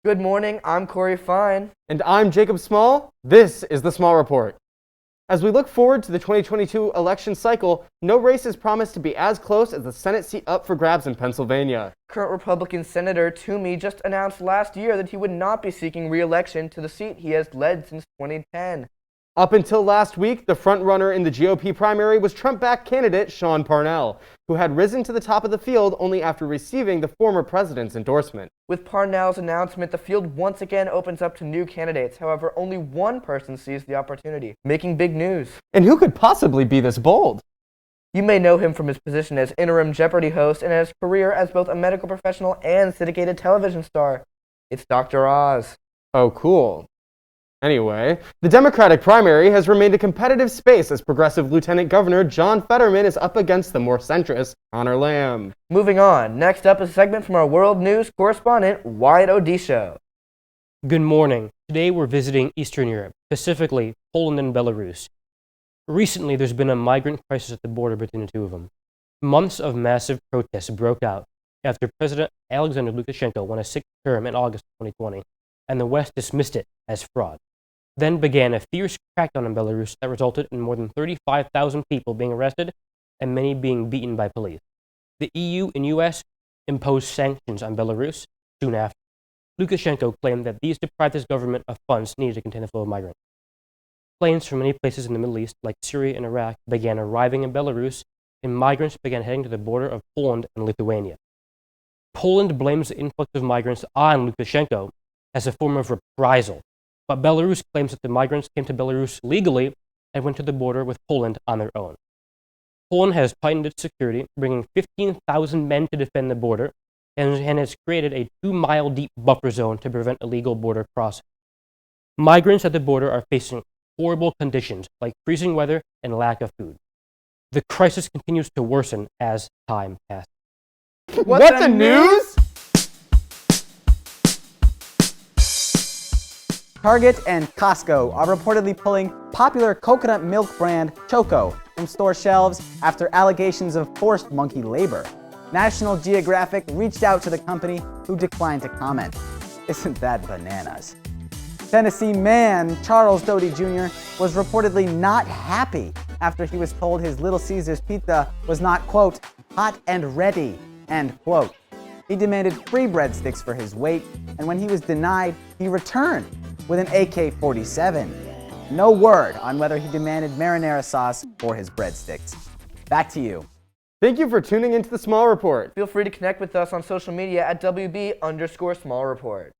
Good morning, I'm Corey Fein. And I'm Jacob Small. This is the Small Report. As we look forward to the 2022 election cycle, no race is promised to be as close as the Senate seat up for grabs in Pennsylvania. Current Republican Senator Toomey just announced last year that he would not be seeking re-election to the seat he has led since 2010. Up until last week, the frontrunner in the GOP primary was Trump-backed candidate Sean Parnell, who had risen to the top of the field only after receiving the former president's endorsement. With Parnell's announcement, the field once again opens up to new candidates. However, only one person sees the opportunity, making big news. And who could possibly be this bold? You may know him from his position as interim Jeopardy host and his career as both a medical professional and syndicated television star. It's Dr. Oz. Oh, cool. Anyway, the Democratic primary has remained a competitive space as progressive Lieutenant Governor John Fetterman is up against the more centrist Connor Lamb. Moving on, next up is a segment from our world news correspondent, Wyatt Odisho. Good morning. Today we're visiting Eastern Europe, specifically Poland and Belarus. Recently, there's been a migrant crisis at the border between the two of them. Months of massive protests broke out after President Alexander Lukashenko won a sixth term in August 2020, and the West dismissed it as fraud. Then began a fierce crackdown in Belarus that resulted in more than 35,000 people being arrested and many being beaten by police. The EU and US imposed sanctions on Belarus soon after. Lukashenko claimed that these deprived his government of funds needed to contain the flow of migrants. Planes from many places in the Middle East, like Syria and Iraq, began arriving in Belarus, and migrants began heading to the border of Poland and Lithuania. Poland blames the influx of migrants on Lukashenko as a form of reprisal, but Belarus claims that the migrants came to Belarus legally and went to the border with Poland on their own. Poland has tightened its security, bringing 15,000 men to defend the border, and has created a 2-mile deep buffer zone to prevent illegal border crossing. Migrants at the border are facing horrible conditions like freezing weather and lack of food. The crisis continues to worsen as time passes. What the news? Target and Costco are reportedly pulling popular coconut milk brand Choco from store shelves after allegations of forced monkey labor. National Geographic reached out to the company, who declined to comment. Isn't that bananas? Tennessee man Charles Doty Jr. was reportedly not happy after he was told his Little Caesars pizza was not, quote, hot and ready, end quote. He demanded free breadsticks for his wait, and when he was denied, he returned with an AK-47. No word on whether he demanded marinara sauce for his breadsticks. Back to you. Thank you for tuning into the Small Report. Feel free to connect with us on social media at WB_Small Report.